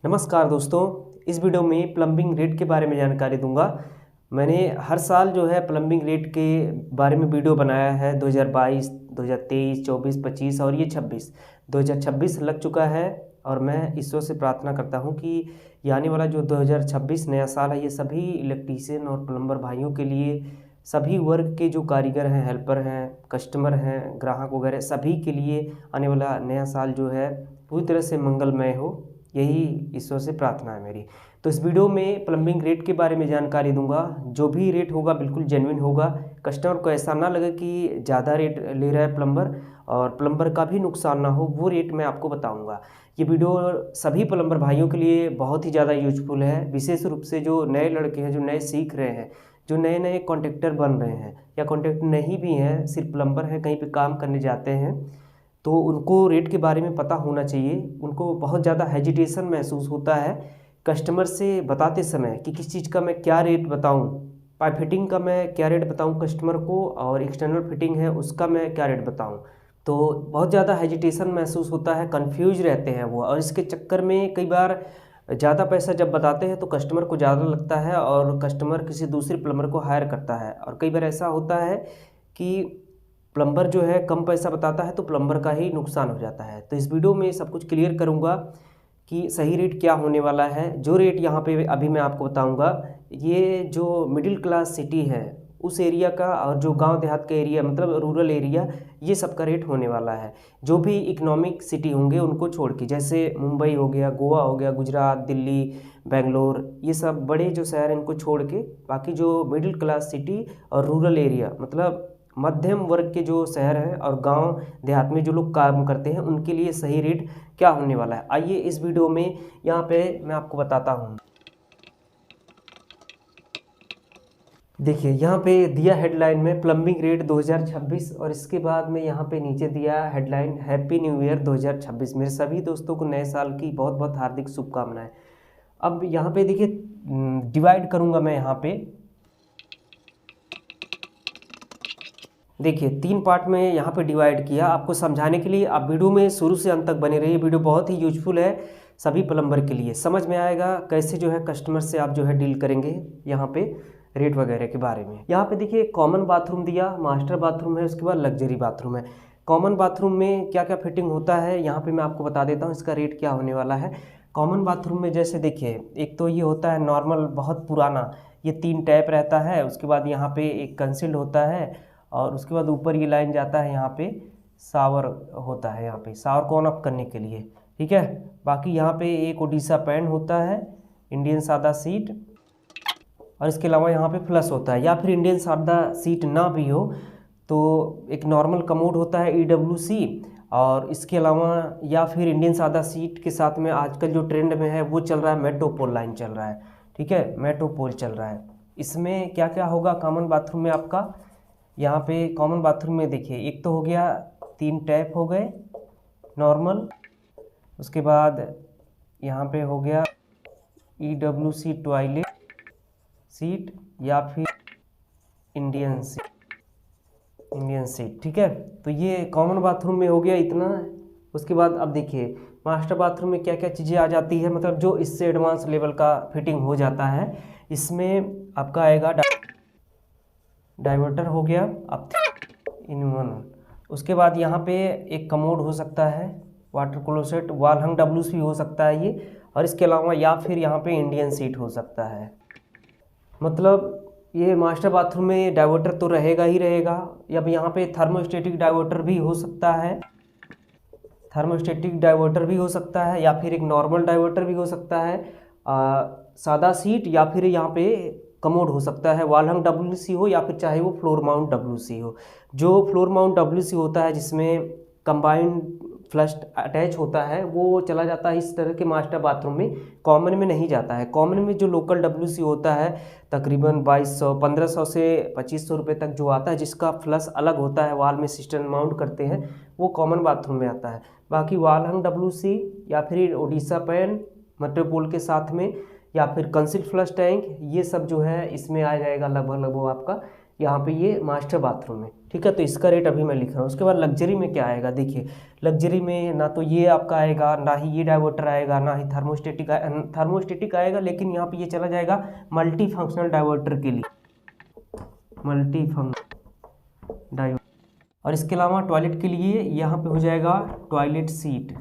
नमस्कार दोस्तों, इस वीडियो में प्लम्बिंग रेट के बारे में जानकारी दूंगा। मैंने हर साल जो है प्लम्बिंग रेट के बारे में वीडियो बनाया है। 2022, 2023, 24, 25 और ये 26, 2026 लग चुका है। और मैं ईश्वर से प्रार्थना करता हूं कि ये आने वाला जो 2026 नया साल है, ये सभी इलेक्ट्रीशियन और प्लम्बर भाइयों के लिए, सभी वर्ग के जो कारीगर हैं, हेल्पर हैं, कस्टमर हैं, ग्राहक वगैरह सभी के लिए आने वाला नया साल जो है पूरी तरह से मंगलमय हो, यही ईश्वर से प्रार्थना है मेरी। तो इस वीडियो में प्लम्बिंग रेट के बारे में जानकारी दूंगा। जो भी रेट होगा बिल्कुल जेन्युइन होगा। कस्टमर को ऐसा ना लगे कि ज़्यादा रेट ले रहा है प्लम्बर और प्लम्बर का भी नुकसान ना हो, वो रेट मैं आपको बताऊंगा। ये वीडियो सभी प्लम्बर भाइयों के लिए बहुत ही ज़्यादा यूजफुल है, विशेष रूप से जो नए लड़के हैं, जो नए सीख रहे हैं, जो नए नए कॉन्ट्रैक्टर बन रहे हैं या कॉन्ट्रैक्टर नहीं भी हैं, सिर्फ प्लम्बर हैं, कहीं पे काम करने जाते हैं, तो उनको रेट के बारे में पता होना चाहिए। उनको बहुत ज़्यादा हेजिटेशन महसूस होता है कस्टमर से बताते समय कि किस चीज़ का मैं क्या रेट बताऊं, पाइप फिटिंग का मैं क्या रेट बताऊं कस्टमर को, और एक्सटर्नल फिटिंग है उसका मैं क्या रेट बताऊं। तो बहुत ज़्यादा हेजिटेशन महसूस होता है, कंफ्यूज रहते हैं वो, और इसके चक्कर में कई बार ज़्यादा पैसा जब बताते हैं तो कस्टमर को ज़्यादा लगता है और कस्टमर किसी दूसरे प्लम्बर को हायर करता है। और कई बार ऐसा होता है कि प्लम्बर जो है कम पैसा बताता है तो प्लम्बर का ही नुकसान हो जाता है। तो इस वीडियो में सब कुछ क्लियर करूंगा कि सही रेट क्या होने वाला है। जो रेट यहाँ पे अभी मैं आपको बताऊंगा, ये जो मिडिल क्लास सिटी है उस एरिया का, और जो गांव देहात का एरिया मतलब रूरल एरिया, ये सब का रेट होने वाला है। जो भी इकोनॉमिक सिटी होंगे उनको छोड़ के, जैसे मुंबई हो गया, गोवा हो गया, गुजरात, दिल्ली, बेंगलोर, ये सब बड़े जो शहर हैं इनको छोड़ के बाकी जो मिडिल क्लास सिटी और रूरल एरिया मतलब मध्यम वर्ग के जो शहर हैं और गांव देहात में जो लोग काम करते हैं, उनके लिए सही रेट क्या होने वाला है, आइए इस वीडियो में यहाँ पे मैं आपको बताता हूँ। देखिए यहाँ पे दिया हेडलाइन में प्लम्बिंग रेट 2026, और इसके बाद में यहाँ पे नीचे दिया हेडलाइन हैप्पी न्यू ईयर 2026। मेरे सभी दोस्तों को नए साल की बहुत बहुत हार्दिक शुभकामनाएं। अब यहाँ पे देखिए डिवाइड करूँगा मैं यहाँ पे, देखिए 3 पार्ट में यहाँ पे डिवाइड किया आपको समझाने के लिए। आप वीडियो में शुरू से अंत तक बने रहिए, वीडियो बहुत ही यूजफुल है सभी प्लम्बर के लिए। समझ में आएगा कैसे जो है कस्टमर से आप जो है डील करेंगे यहाँ पे रेट वगैरह के बारे में। यहाँ पे देखिए कॉमन बाथरूम दिया, मास्टर बाथरूम है, उसके बाद लग्जरी बाथरूम है। कॉमन बाथरूम में क्या क्या फिटिंग होता है यहाँ पे मैं आपको बता देता हूँ, इसका रेट क्या होने वाला है। कॉमन बाथरूम में जैसे देखिए, एक तो ये होता है नॉर्मल, बहुत पुराना, ये 3 टैप रहता है, उसके बाद यहाँ पे एक कंसील्ड होता है, और उसके बाद ऊपर ये लाइन जाता है, यहाँ पे शावर होता है, यहाँ पे शावर को ऑन ऑफ करने के लिए, ठीक है। बाकी यहाँ पे एक ओडिशा पैन होता है, इंडियन सादा सीट, और इसके अलावा यहाँ पे फ्लश होता है। या फिर इंडियन सादा सीट ना भी हो तो एक नॉर्मल कमोड होता है EWC, और इसके अलावा या फिर इंडियन सादा सीट के साथ में आजकल जो ट्रेंड में है वो चल रहा है, मेट्रोपोल लाइन चल रहा है, ठीक है, मेट्रोपोल चल रहा है। इसमें क्या क्या होगा कॉमन बाथरूम में आपका, यहाँ पे कॉमन बाथरूम में देखिए एक तो हो गया 3 टैप हो गए नॉर्मल, उसके बाद यहाँ पे हो गया EWC टॉयलेट सीट या फिर इंडियन सीट, ठीक है। तो ये कॉमन बाथरूम में हो गया इतना। उसके बाद अब देखिए मास्टर बाथरूम में क्या क्या चीज़ें आ जाती है, मतलब जो इससे एडवांस लेवल का फिटिंग हो जाता है। इसमें आपका आएगा डाइवर्टर हो गया अब इन वन, उसके बाद यहाँ पे एक कमोड हो सकता है, वाटर क्लोसेट, वॉल हंग WC हो सकता है ये, और इसके अलावा या फिर यहाँ पे इंडियन सीट हो सकता है। मतलब ये मास्टर बाथरूम में डाइवर्टर तो रहेगा ही रहेगा। अब यहाँ पे थर्मोस्टेटिक डाइवर्टर भी हो सकता है, थर्मोस्टेटिक डाइवर्टर भी हो सकता है, या फिर एक नॉर्मल डाइवर्टर भी हो सकता है, सादा सीट, या फिर यहाँ पे कमोड हो सकता है, वॉल हंग WC हो, या फिर चाहे वो फ्लोर माउंट WC हो। जो फ्लोर माउंट WC होता है जिसमें कंबाइंड फ्लश अटैच होता है, वो चला जाता है इस तरह के मास्टर बाथरूम में, कॉमन में नहीं जाता है। कॉमन में जो लोकल WC होता है तकरीबन 2200, 1500 से 2500 रुपये तक जो आता है, जिसका फ्लश अलग होता है, वॉल में सिस्टम माउंट करते हैं, वो कॉमन बाथरूम में आता है। बाकी वॉल हंग WC या फिर ओडिशा पैन मेट्रोपोल के साथ में, या फिर कंसील्ड फ्लश टैंक, ये सब जो है इसमें आ जाएगा लगभग आपका यहाँ पे ये मास्टर बाथरूम में। ठीक है। तो इसका रेट अभी मैं लिख रहा हूँ। उसके बाद लग्जरी में क्या आएगा, देखिए लग्जरी में ना तो ये आपका आएगा, ना ही ये डाइवर्टर आएगा, ना ही थर्मोस्टेटिक आएगा, लेकिन यहाँ पे ये चला जाएगा मल्टी फंक्शनल डाइवर्टर के लिए, मल्टी फंक्शन डाइवर्टर। और इसके अलावा टॉयलेट के लिए यहाँ पे हो जाएगा टॉयलेट सीट,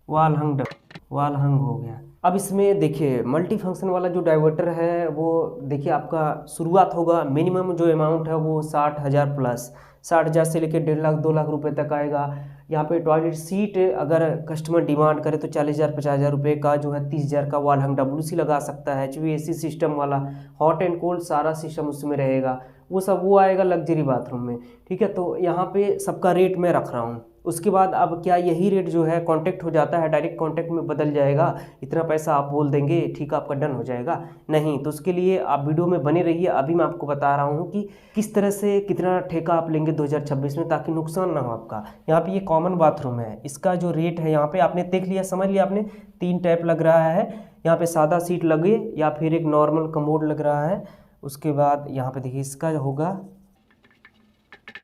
वाल हंग हो गया। अब इसमें देखिए मल्टी फंक्शन वाला जो डाइवर्टर है वो देखिए आपका शुरुआत होगा, मिनिमम जो अमाउंट है वो 60,000 प्लस, 60,000 से लेकर 1.5 लाख 2 लाख रुपए तक आएगा। यहाँ पे टॉयलेट सीट अगर कस्टमर डिमांड करे तो 40,000 50,000 रुपये का जो है 30,000 का वॉल हंग WC लगा सकता है। HVAC सिस्टम वाला, हॉट एंड कोल्ड सारा सिस्टम उसमें रहेगा, वो आएगा लग्जरी बाथरूम में, ठीक है। तो यहाँ पे सबका रेट मैं रख रहा हूँ। उसके बाद अब क्या यही रेट जो है कांटेक्ट हो जाता है, डायरेक्ट कांटेक्ट में बदल जाएगा, इतना पैसा आप बोल देंगे ठीक आपका डन हो जाएगा? नहीं। तो उसके लिए आप वीडियो में बने रहिए। अभी मैं आपको बता रहा हूँ कि किस तरह से कितना ठेका आप लेंगे 2026 में, ताकि नुकसान ना हो आपका। यहाँ पे ये कॉमन बाथरूम है, इसका जो रेट है यहाँ पे आपने देख लिया, समझ लिया आपने, 3 टैप लग रहा है। यहाँ पे सादा सीट लगे या फिर एक नॉर्मल कमोड लग रहा है। उसके बाद यहाँ पे देखिए इसका होगा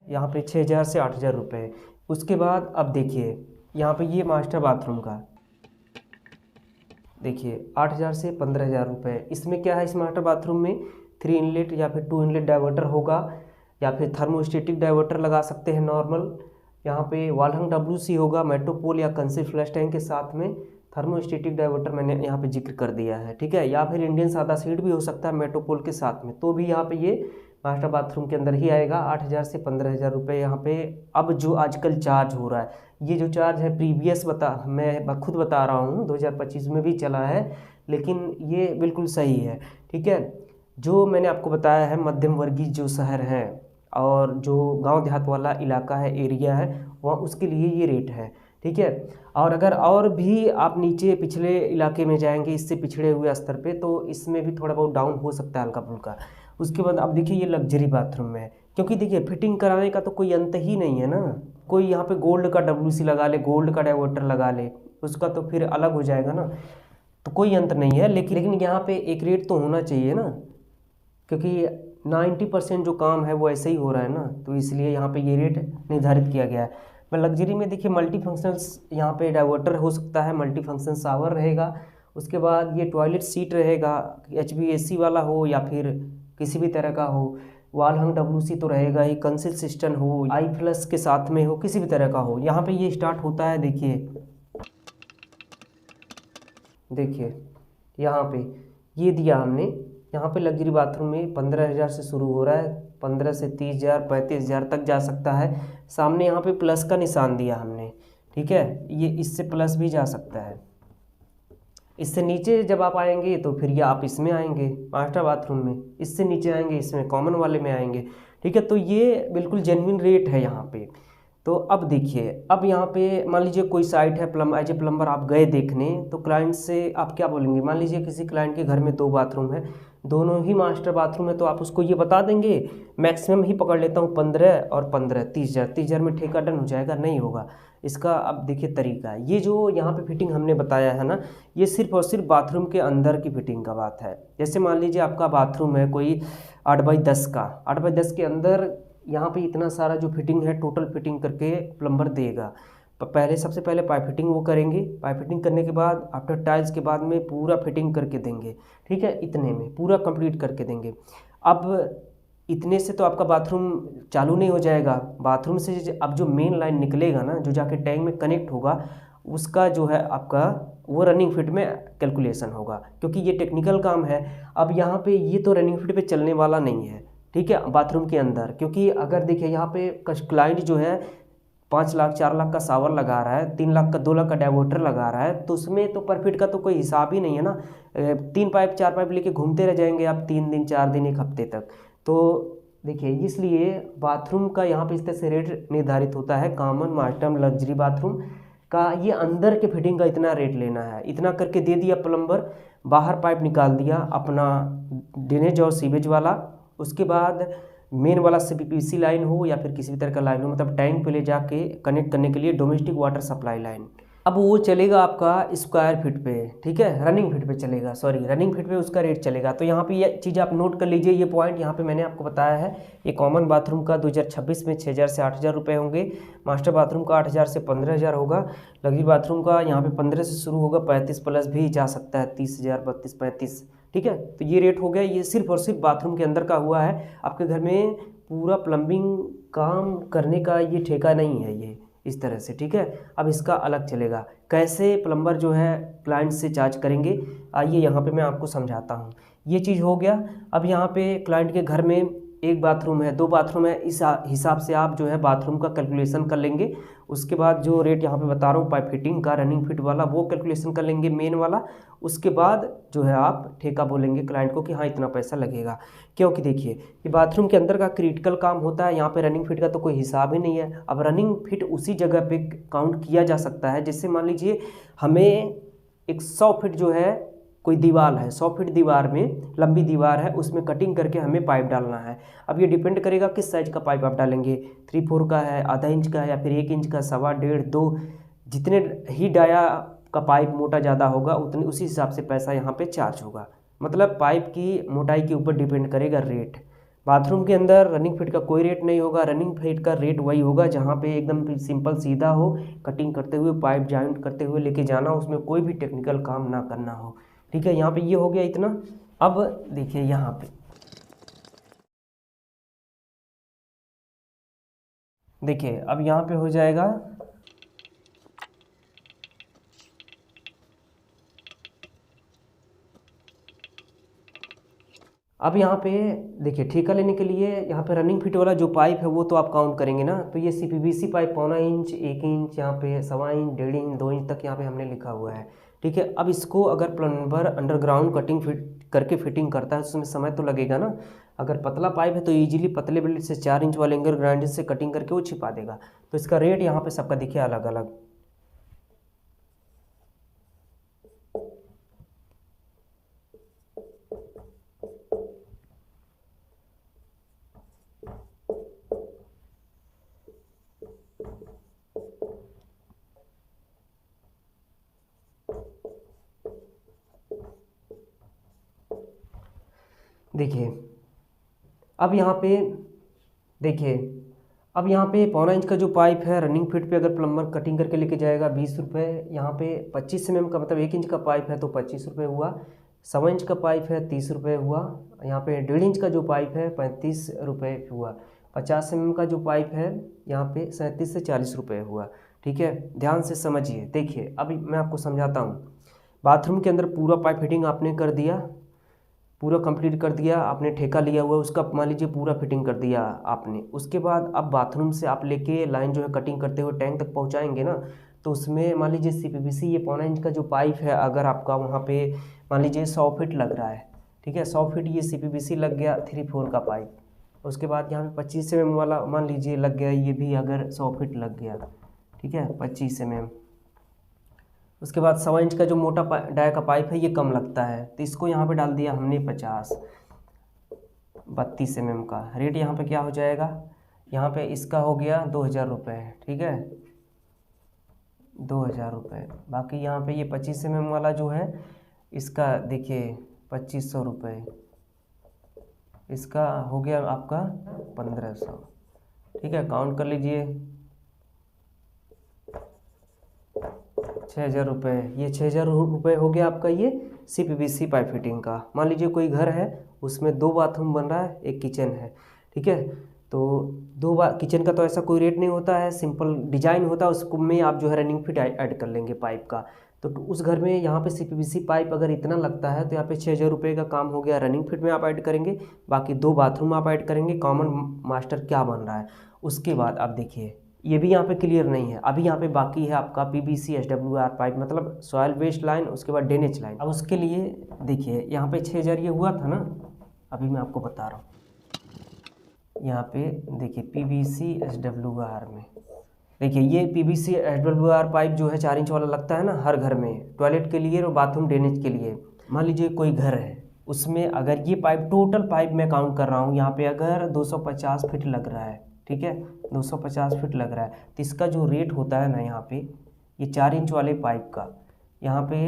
यहाँ पे 6,000 से 8,000 रुपये। उसके बाद अब देखिए यहाँ पे ये मास्टर बाथरूम का देखिए 8,000 से 15,000 रुपये। इसमें क्या है, इस मास्टर बाथरूम में 3 इनलेट या फिर 2 इनलेट डाइवर्टर होगा, या फिर थर्मोस्टेटिक डाइवर्टर लगा सकते हैं नॉर्मल। यहाँ पे वॉल हंग WC होगा, मेट्रोपोल या कंसील फ्लश टैंक के साथ में। थर्मोस्टेटिक डाइवर्टर मैंने यहाँ पे जिक्र कर दिया है, ठीक है। या फिर इंडियन सादा सीट भी हो सकता है मेट्रोपोल के साथ में, तो भी यहाँ पे ये मास्टर बाथरूम के अंदर ही आएगा। 8,000 से 15,000 रुपये यहाँ पे अब जो आजकल चार्ज हो रहा है। ये जो चार्ज है प्रीवियस मैं खुद बता रहा हूँ 2025 में भी चला है, लेकिन ये बिल्कुल सही है, ठीक है। जो मैंने आपको बताया है मध्यम वर्गीय जो शहर है और जो गांव देहात वाला इलाका है, एरिया है, वहाँ उसके लिए ये रेट है, ठीक है। और अगर और भी आप नीचे पिछले इलाके में जाएंगे, इससे पिछड़े हुए स्तर पे, तो इसमें भी थोड़ा बहुत डाउन हो सकता है हल्का फुल्का। उसके बाद अब देखिए ये लग्जरी बाथरूम है, क्योंकि देखिए फिटिंग कराने का तो कोई अंत ही नहीं है ना। कोई यहाँ पे गोल्ड का WC लगा ले, गोल्ड का डाइवर्टर लगा ले, उसका तो फिर अलग हो जाएगा ना, तो कोई अंत नहीं है। लेकिन यहाँ पे एक रेट तो होना चाहिए ना, क्योंकि 90% जो काम है वो ऐसे ही हो रहा है ना, तो इसलिए यहाँ पे ये रेट निर्धारित किया गया है। मैं लग्जरी में देखिए मल्टी फंक्शंस यहाँ पे डाइवर्टर हो सकता है, मल्टी फंक्शन शावर रहेगा। उसके बाद ये टॉयलेट सीट रहेगा, HVAC वाला हो या फिर किसी भी तरह का हो। वॉल हंग WC तो रहेगा ही, कंसील सिस्टम हो, I+ के साथ में हो, किसी भी तरह का हो। यहाँ पे ये स्टार्ट होता है, देखिए यहाँ पे ये दिया हमने। यहाँ पे लग्जरी बाथरूम में 15,000 से शुरू हो रहा है, 15 से 30,000 35,000 तक जा सकता है। सामने यहाँ पे प्लस का निशान दिया हमने, ठीक है, ये इससे प्लस भी जा सकता है। इससे नीचे जब आप आएंगे तो फिर ये आप इसमें आएंगे मास्टर बाथरूम में, इससे नीचे आएंगे इसमें कॉमन वाले में आएंगे, ठीक है। तो ये बिल्कुल जेन्युइन रेट है यहाँ पे। तो अब देखिए, अब यहाँ पे मान लीजिए कोई साइट है, एज ए प्लम्बर आप गए देखने, तो क्लाइंट से आप क्या बोलेंगे? मान लीजिए किसी क्लाइंट के घर में 2 बाथरूम है, दोनों ही मास्टर बाथरूम है, तो आप उसको ये बता देंगे, मैक्सिमम ही पकड़ लेता हूँ 15 और 15 30,000 में ठेका डन हो जाएगा? नहीं होगा। इसका अब देखिए तरीका है, ये जो यहाँ पे फिटिंग हमने बताया है ना, ये सिर्फ और सिर्फ बाथरूम के अंदर की फिटिंग का बात है। जैसे मान लीजिए आपका बाथरूम है कोई 8x10 का, 8x10 के अंदर यहाँ पे इतना सारा जो फिटिंग है टोटल फिटिंग करके प्लम्बर देगा। सबसे पहले पाइप फिटिंग वो करेंगे, पाइप फिटिंग करने के बाद आफ्टर टाइल्स के बाद में पूरा फिटिंग करके देंगे, ठीक है, इतने में पूरा कंप्लीट करके देंगे। अब इतने से तो आपका बाथरूम चालू नहीं हो जाएगा। बाथरूम से अब जो मेन लाइन निकलेगा ना, जो जाके टैंक में कनेक्ट होगा, उसका जो है आपका वो रनिंग फिट में कैलकुलेशन होगा, क्योंकि ये टेक्निकल काम है। अब यहाँ पे ये तो रनिंग फिट पे चलने वाला नहीं है, ठीक है, बाथरूम के अंदर। क्योंकि अगर देखिए यहाँ पे क्लाइंट जो है 5 लाख 4 लाख का शावर लगा रहा है, 3 लाख का 2 लाख का डाइवर्टर लगा रहा है, तो उसमें तो पर फिट का तो कोई हिसाब ही नहीं है ना। 3 पाइप 4 पाइप लेके घूमते रह जाएंगे आप 3 दिन 4 दिन 1 हफ्ते तक। तो देखिए इसलिए बाथरूम का यहाँ पे इस तरह से रेट निर्धारित होता है। कॉमन मास्टर लग्जरी बाथरूम का ये अंदर के फिटिंग का इतना रेट लेना है, इतना करके दे दिया प्लम्बर, बाहर पाइप निकाल दिया अपना ड्रेनेज और सीवेज वाला। उसके बाद मेन वाला से PVC लाइन हो या फिर किसी भी तरह का लाइन हो, मतलब टैंक पे ले जाके कनेक्ट करने के लिए डोमेस्टिक वाटर सप्लाई लाइन। अब वो चलेगा आपका स्क्वायर फीट पे, ठीक है, रनिंग फीट पे चलेगा, सॉरी रनिंग फीट पे उसका रेट चलेगा। तो यहाँ पे ये चीज़ आप नोट कर लीजिए, ये पॉइंट यहाँ पे मैंने आपको बताया है। ये कॉमन बाथरूम का 2026 में 6,000 से 8,000 रुपये होंगे, मास्टर बाथरूम का 8,000 से 15,000 होगा, लग्जरी बाथरूम का यहाँ पे 15 से शुरू होगा, 35 प्लस भी जा सकता है, 30,000, 32, 35, ठीक है। तो ये रेट हो गया, ये सिर्फ और सिर्फ बाथरूम के अंदर का हुआ है। आपके घर में पूरा प्लम्बिंग काम करने का ये ठेका नहीं है, ये इस तरह से, ठीक है। अब इसका अलग चलेगा, कैसे प्लम्बर जो है क्लाइंट से चार्ज करेंगे, आइए यहाँ पे मैं आपको समझाता हूँ। ये चीज़ हो गया। अब यहाँ पे क्लाइंट के घर में एक बाथरूम है, 2 बाथरूम है, इस हिसाब से आप जो है बाथरूम का कैलकुलेशन कर लेंगे। उसके बाद जो रेट यहाँ पे बता रहा हूँ पाइप फिटिंग का, रनिंग फिट वाला, वो कैलकुलेशन कर लेंगे मेन वाला। उसके बाद जो है आप ठेका बोलेंगे क्लाइंट को कि हाँ इतना पैसा लगेगा। क्योंकि देखिए ये बाथरूम के अंदर का क्रिटिकल काम होता है, यहाँ पे रनिंग फिट का तो कोई हिसाब ही नहीं है। अब रनिंग फिट उसी जगह पे काउंट किया जा सकता है, जैसे मान लीजिए हमें एक 100 फीट जो है कोई दीवार है, 100 फीट दीवार में लंबी दीवार है, उसमें कटिंग करके हमें पाइप डालना है। अब ये डिपेंड करेगा किस साइज का पाइप आप डालेंगे, 3/4 का है, आधा इंच का है, या फिर 1 इंच का, 1.25, 1.5, 2, जितने ही डाया का पाइप मोटा ज़्यादा होगा उतने उसी हिसाब से पैसा यहाँ पे चार्ज होगा। मतलब पाइप की मोटाई के ऊपर डिपेंड करेगा रेट। बाथरूम के अंदर रनिंग फिट का कोई रेट नहीं होगा, रनिंग फिट का रेट वही होगा जहाँ पे एकदम सिंपल सीधा हो, कटिंग करते हुए पाइप जॉइंट करते हुए लेके जाना, उसमें कोई भी टेक्निकल काम ना करना हो, ठीक है। यहाँ पे ये हो गया इतना। अब देखिए यहाँ पे, देखिए अब यहाँ पे हो जाएगा, अब यहाँ पे देखिए ठेका लेने के लिए यहाँ पे रनिंग फिट वाला जो पाइप है वो तो आप काउंट करेंगे ना। तो ये CPVC पाइप 0.25 इंच, 1 इंच, यहाँ पे 1.25 इंच, 1.5 इंच, 2 इंच तक यहाँ पे हमने लिखा हुआ है, ठीक है। अब इसको अगर प्लम्बर अंडरग्राउंड कटिंग फिट करके फिटिंग करता है तो उसमें समय तो लगेगा ना। अगर पतला पाइप है तो ईजिली पतले ब्लेड से 4 इंच वाले एंगल ग्राइंडर से कटिंग करके वो छिपा देगा। तो इसका रेट यहाँ पे सबका देखिए अलग अलग। देखिए अब यहाँ पे, देखिए अब यहाँ पे 0.25 इंच का जो पाइप है रनिंग फिट पे अगर प्लम्बर कटिंग करके लेके जाएगा 20 रुपये। यहाँ पे 25 mm का मतलब 1 इंच का पाइप है तो 25 रुपये हुआ। 1.25 इंच का पाइप है 30 रुपये हुआ। यहाँ पे 1.5 इंच का जो पाइप है 35 रुपये हुआ। 50 mm का जो पाइप है यहाँ पे 37 से 40 रुपये हुआ, ठीक है। ध्यान से समझिए। देखिए अभी मैं आपको समझाता हूँ। बाथरूम के अंदर पूरा पाइप फिटिंग आपने कर दिया, पूरा कंप्लीट कर दिया, आपने ठेका लिया हुआ उसका मान लीजिए पूरा फिटिंग कर दिया आपने। उसके बाद अब बाथरूम से आप लेके लाइन जो है कटिंग करते हुए टैंक तक पहुंचाएंगे ना, तो उसमें मान लीजिए CPVC ये 0.25 इंच का जो पाइप है अगर आपका वहाँ पे मान लीजिए 100 फीट लग रहा है, ठीक है, 100 फीट ये CPVC लग गया 3/4 का पाइप। उसके बाद यहाँ पे 25 mm वाला मान लीजिए लग गया, ये भी अगर 100 फीट लग गया, ठीक है, 25 mm। उसके बाद 1.25 इंच का जो मोटा डाया का पाइप है ये कम लगता है तो इसको यहाँ पे डाल दिया हमने 50, 32 mm का। रेट यहाँ पे क्या हो जाएगा, यहाँ पे इसका हो गया 2,000 रुपये, ठीक है, 2,000 रुपये। बाकी यहाँ पे ये 25 mm वाला जो है इसका देखिए 2,500 रुपये, इसका हो गया आपका 1,500, ठीक है। काउंट कर लीजिए 6,000 रुपये। ये 6,000 रुपये हो गया आपका ये CPVC पाइप फिटिंग का। मान लीजिए कोई घर है उसमें 2 बाथरूम बन रहा है, 1 किचन है, ठीक है। तो किचन का तो ऐसा कोई रेट नहीं होता है, सिंपल डिजाइन होता है, उसको में आप जो है रनिंग फिट ऐड कर लेंगे पाइप का। तो उस घर में यहाँ पे CPVC पाइप अगर इतना लगता है तो यहाँ पे 6,000 रुपये का काम हो गया। रनिंग फिट में आप ऐड करेंगे, बाकी 2 बाथरूम आप ऐड करेंगे, कॉमन मास्टर क्या बन रहा है। उसके बाद आप देखिए ये भी यहाँ पे क्लियर नहीं है, अभी यहाँ पे बाकी है आपका PVC SWR पाइप, मतलब सॉयल वेस्ट लाइन, उसके बाद ड्रेनेज लाइन। अब उसके लिए देखिए यहाँ पे 6,000 ये हुआ था ना, अभी मैं आपको बता रहा हूँ। यहाँ पे देखिए PVC SWR में देखिए ये PVC SWR पाइप जो है 4 इंच वाला लगता है ना हर घर में, टॉयलेट के लिए और बाथरूम ड्रेनेज के लिए। मान लीजिए कोई घर है उसमें अगर ये पाइप, टोटल पाइप मैं काउंट कर रहा हूँ, यहाँ पे अगर 250 फीट लग रहा है, ठीक है, 250 फीट लग रहा है, तो इसका जो रेट होता है ना यहाँ पे ये 4 इंच वाले पाइप का यहाँ पे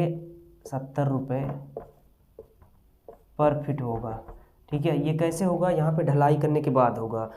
70 रुपये पर फिट होगा। ठीक है, ये कैसे होगा, यहाँ पे ढलाई करने के बाद होगा।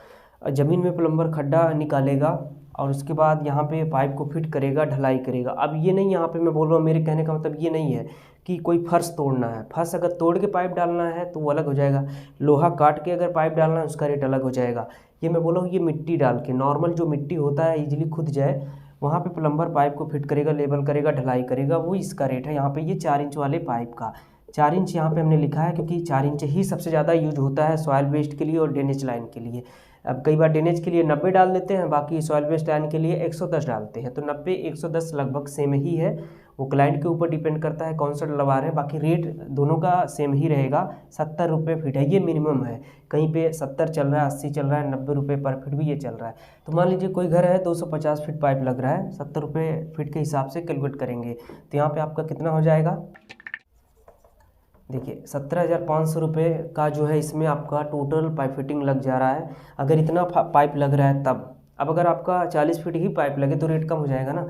ज़मीन में प्लम्बर खड्डा निकालेगा और उसके बाद यहाँ पे पाइप को फिट करेगा, ढलाई करेगा। अब ये नहीं, यहाँ पे मैं बोल रहा हूँ, मेरे कहने का मतलब ये नहीं है कि कोई फर्श तोड़ना है। फर्श अगर तोड़ के पाइप डालना है तो वो अलग हो जाएगा, लोहा काट के अगर पाइप डालना है उसका रेट अलग हो जाएगा। ये मैं बोला हूँ, ये मिट्टी डाल के, नॉर्मल जो मिट्टी होता है ईजिली खुद जाए, वहाँ पे प्लम्बर पाइप को फिट करेगा, लेबल करेगा, ढलाई करेगा, वो इसका रेट है। यहाँ पे ये 4 इंच वाले पाइप का 4 इंच यहाँ पे हमने लिखा है क्योंकि 4 इंच ही सबसे ज़्यादा यूज होता है सॉइल वेस्ट के लिए और ड्रेनेज लाइन के लिए। अब कई बार ड्रेनेज के लिए 90 डाल देते हैं, बाकी सॉइल वेस्ट लाइन के लिए 110 डालते हैं। तो 90 110 लगभग सेम ही है, वो क्लाइंट के ऊपर डिपेंड करता है कौन सा डलवा रहे हैं। बाकी रेट दोनों का सेम ही रहेगा, 70 रुपये फीट है, ये मिनिमम है। कहीं पे 70 चल रहा है, 80 चल रहा है, 90 रुपये पर फीट भी ये चल रहा है। तो मान लीजिए कोई घर है 250 फीट पाइप लग रहा है, 70 रुपये फीट के हिसाब से कैलकुलेट करेंगे तो यहाँ पर आपका कितना हो जाएगा। देखिए 17,500 रुपये का जो है इसमें आपका टोटल पाइप फिटिंग लग जा रहा है, अगर इतना पाइप लग रहा है तब। अब अगर आपका 40 फीट ही पाइप लगे तो रेट कम हो जाएगा ना।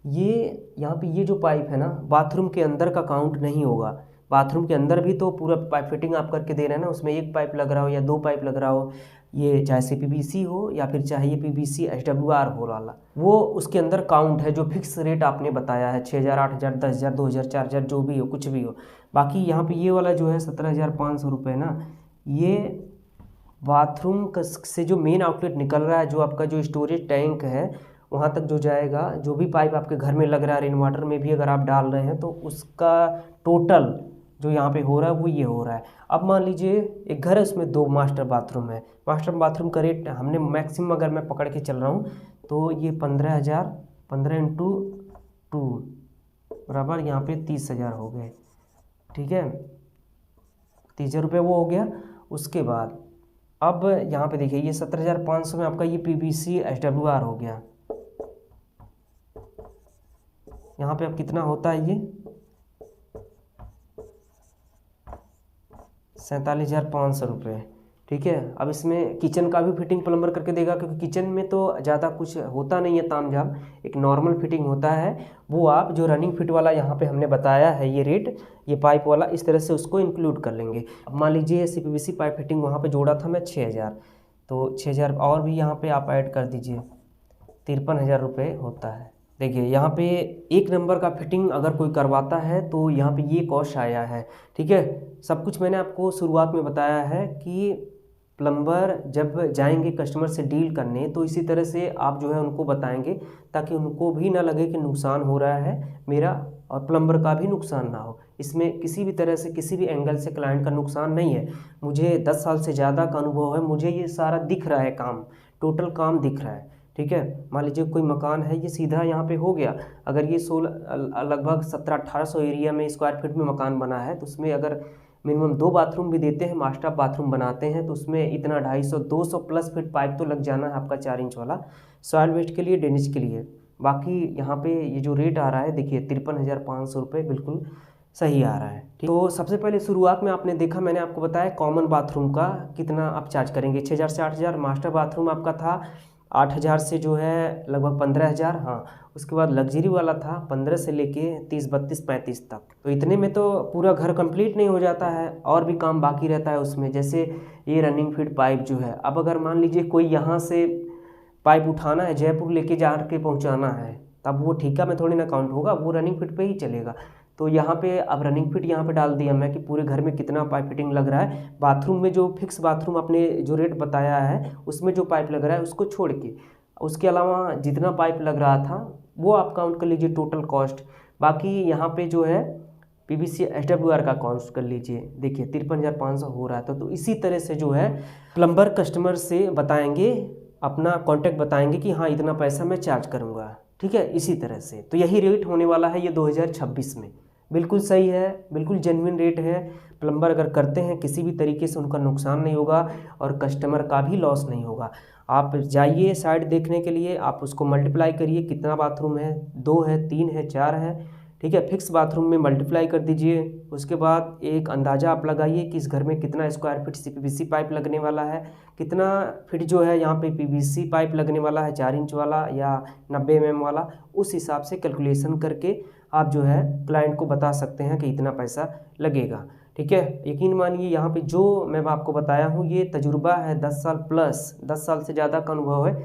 ये यहाँ पे ये जो पाइप है ना, बाथरूम के अंदर का काउंट नहीं होगा। बाथरूम के अंदर भी तो पूरा पाइप फिटिंग आप करके दे रहे हैं ना, उसमें एक पाइप लग रहा हो या 2 पाइप लग रहा हो, ये चाहे CPVC हो या फिर चाहे ये PVC SWR हो वाला, वो उसके अंदर काउंट है। जो फिक्स रेट आपने बताया है 6,000 8,000 10,000 2,000 4,000 जो भी हो, कुछ भी हो। बाकी यहाँ पे ये वाला जो है 17,500 रुपये ना, ये बाथरूम से जो मेन आउटलेट निकल रहा है, जो आपका जो स्टोरेज टैंक है वहाँ तक जो जाएगा, जो भी पाइप आपके घर में लग रहा है, रेन वाटर में भी अगर आप डाल रहे हैं तो उसका टोटल जो यहाँ पे हो रहा है वो ये हो रहा है। अब मान लीजिए एक घर है, उसमें 2 मास्टर बाथरूम है। मास्टर बाथरूम का रेट हमने मैक्सिमम अगर मैं पकड़ के चल रहा हूँ तो ये 15,000, 15 इंटू 2 बराबर यहाँ पे 30,000 हो गए। ठीक है, 30,000 रुपये वो हो गया। उसके बाद अब यहाँ पे देखिए ये 17,500 में आपका ये PVC SWR हो गया। यहाँ पे अब कितना होता है, ये 47,500 रुपये। ठीक है, अब इसमें किचन का भी फिटिंग प्लम्बर करके देगा, क्योंकि किचन में तो ज़्यादा कुछ होता नहीं है तामझाम, एक नॉर्मल फिटिंग होता है। वो आप जो रनिंग फिट वाला यहाँ पे हमने बताया है ये रेट, ये पाइप वाला, इस तरह से उसको इंक्लूड कर लेंगे। अब मान लीजिए CPVC पाइप फिटिंग वहाँ पे जोड़ा था मैं 6,000, तो 6,000 और भी यहाँ पे आप ऐड कर दीजिए, 53,000 रुपये होता है। देखिए यहाँ पे 1 नंबर का फिटिंग अगर कोई करवाता है तो यहाँ पे ये कॉस्ट आया है। ठीक है, सब कुछ मैंने आपको शुरुआत में बताया है कि प्लम्बर जब जाएंगे कस्टमर से डील करने तो इसी तरह से आप जो है उनको बताएंगे, ताकि उनको भी ना लगे कि नुकसान हो रहा है मेरा और प्लम्बर का भी नुकसान ना हो। इसमें किसी भी तरह से किसी भी एंगल से क्लाइंट का नुकसान नहीं है। मुझे 10 साल से ज़्यादा का अनुभव है, मुझे ये सारा दिख रहा है, काम टोटल काम दिख रहा है। ठीक है, मान लीजिए कोई मकान है, ये सीधा यहाँ पे हो गया, अगर ये 16 लगभग 1700-1800 एरिया में स्क्वायर फीट में मकान बना है तो उसमें अगर मिनिमम 2 बाथरूम भी देते हैं, मास्टर बाथरूम बनाते हैं, तो उसमें इतना 250-200 प्लस फीट पाइप तो लग जाना है आपका 4 इंच वाला, सॉइल वेस्ट के लिए, ड्रेनेज के लिए। बाकी यहाँ पे ये जो रेट आ रहा है देखिए 53,500 रुपये बिल्कुल सही आ रहा है। तो सबसे पहले शुरुआत में आपने देखा, मैंने आपको बताया कॉमन बाथरूम का कितना आप चार्ज करेंगे, 6,000 से 8,000। मास्टर बाथरूम आपका था 8,000 से जो है लगभग 15,000। हाँ, उसके बाद लग्जरी वाला था 15 से लेके 30, 32, 35 तक। तो इतने में तो पूरा घर कंप्लीट नहीं हो जाता है, और भी काम बाकी रहता है उसमें, जैसे ये रनिंग फिट पाइप जो है। अब अगर मान लीजिए कोई यहाँ से पाइप उठाना है, जयपुर लेके जा के पहुँचाना है, तब वो ठेका में थोड़ी ना काउंट होगा, वो रनिंग फिट पे ही चलेगा। तो यहाँ पे अब रनिंग फिट यहाँ पे डाल दिया मैं कि पूरे घर में कितना पाइप फिटिंग लग रहा है। बाथरूम में जो फिक्स बाथरूम आपने जो रेट बताया है उसमें जो पाइप लग रहा है उसको छोड़ के, उसके अलावा जितना पाइप लग रहा था वो आप काउंट कर लीजिए टोटल कॉस्ट। बाकी यहाँ पे जो है PVC SWR का काउंट कर लीजिए, देखिए 53,500 हो रहा था। तो इसी तरह से जो है प्लम्बर कस्टमर से बताएंगे, अपना कॉन्टैक्ट बताएंगे कि हाँ इतना पैसा मैं चार्ज करूँगा। ठीक है, इसी तरह से तो यही रेट होने वाला है ये 2026 में। बिल्कुल सही है, बिल्कुल जेन्युइन रेट है। प्लम्बर अगर करते हैं किसी भी तरीके से उनका नुकसान नहीं होगा और कस्टमर का भी लॉस नहीं होगा। आप जाइए साइट देखने के लिए, आप उसको मल्टीप्लाई करिए, कितना बाथरूम है, 2 है, 3 है, 4 है। ठीक है। फिक्स बाथरूम में मल्टीप्लाई कर दीजिए। उसके बाद एक अंदाज़ा आप लगाइए कि इस घर में कितना स्क्वायर फीट पीवीसी पाइप लगने वाला है, कितना फीट जो है यहाँ पे पीवीसी पाइप लगने वाला है, 4 इंच वाला या 90 mm वाला। उस हिसाब से कैलकुलेशन करके आप जो है क्लाइंट को बता सकते हैं कि इतना पैसा लगेगा। ठीक है। यकीन मानिए यहाँ पे जो मैं आपको बताया हूँ ये तजुर्बा है, 10 साल प्लस, 10 साल से ज़्यादा का अनुभव है।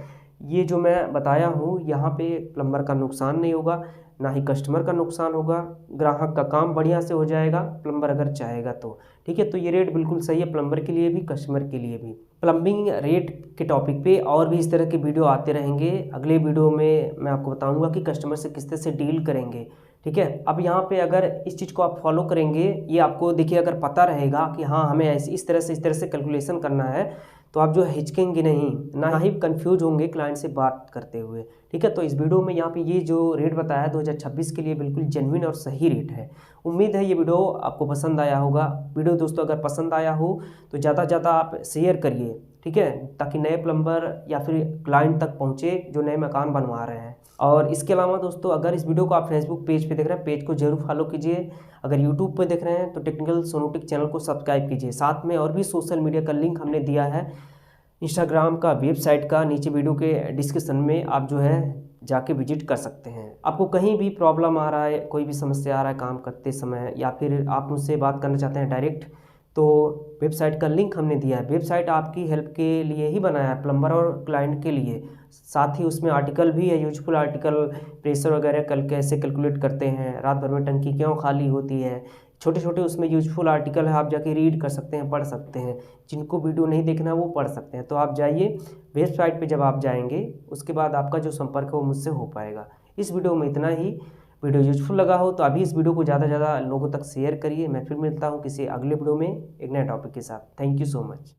ये जो मैं बताया हूँ यहाँ पे प्लम्बर का नुकसान नहीं होगा, ना ही कस्टमर का नुकसान होगा, ग्राहक का काम बढ़िया से हो जाएगा, प्लम्बर अगर चाहेगा तो। ठीक है। तो ये रेट बिल्कुल सही है, प्लम्बर के लिए भी कस्टमर के लिए भी। प्लम्बिंग रेट के टॉपिक पे और भी इस तरह के वीडियो आते रहेंगे। अगले वीडियो में मैं आपको बताऊंगा कि कस्टमर से किस तरह से डील करेंगे। ठीक है। अब यहाँ पे अगर इस चीज़ को आप फॉलो करेंगे, ये आपको देखिए अगर पता रहेगा कि हाँ हमें ऐसे इस तरह से कैलकुलेशन करना है, तो आप जो है हिचकेंगे नहीं, ना ही कंफ्यूज होंगे क्लाइंट से बात करते हुए। ठीक है। तो इस वीडियो में यहाँ पे ये जो रेट बताया है 2026 के लिए बिल्कुल जेन्युइन और सही रेट है। उम्मीद है ये वीडियो आपको पसंद आया होगा। वीडियो दोस्तों अगर पसंद आया हो तो ज़्यादा से ज़्यादा आप शेयर करिए, ठीक है, ताकि नए प्लम्बर या फिर क्लाइंट तक पहुँचे जो नए मकान बनवा रहे हैं। और इसके अलावा दोस्तों अगर इस वीडियो को आप फेसबुक पेज पे देख रहे हैं, पेज को जरूर फॉलो कीजिए। अगर यूट्यूब पे देख रहे हैं तो टेक्निकल सोनूटेक चैनल को सब्सक्राइब कीजिए। साथ में और भी सोशल मीडिया का लिंक हमने दिया है, इंस्टाग्राम का, वेबसाइट का, नीचे वीडियो के डिस्क्रिप्शन में आप जो है जाके विजिट कर सकते हैं। आपको कहीं भी प्रॉब्लम आ रहा है, कोई भी समस्या आ रहा है काम करते समय, या फिर आप मुझसे बात करना चाहते हैं डायरेक्ट, तो वेबसाइट का लिंक हमने दिया है। वेबसाइट आपकी हेल्प के लिए ही बनाया है, प्लम्बर और क्लाइंट के लिए। साथ ही उसमें आर्टिकल भी है, यूजफुल आर्टिकल, प्रेशर वगैरह कल कैसे कैलकुलेट करते हैं, रात भर में टंकी क्यों खाली होती है, छोटे छोटे उसमें यूजफुल आर्टिकल है, आप जाके रीड कर सकते हैं, पढ़ सकते हैं। जिनको वीडियो नहीं देखना वो पढ़ सकते हैं। तो आप जाइए वेबसाइट पे, जब आप जाएंगे उसके बाद आपका जो संपर्क है वो मुझसे हो पाएगा। इस वीडियो में इतना ही। वीडियो यूजफुल लगा हो तो अभी इस वीडियो को ज़्यादा से ज़्यादा लोगों तक शेयर करिए। मैं फिर मिलता हूँ किसी अगले वीडियो में एक नए टॉपिक के साथ। Thank you so much.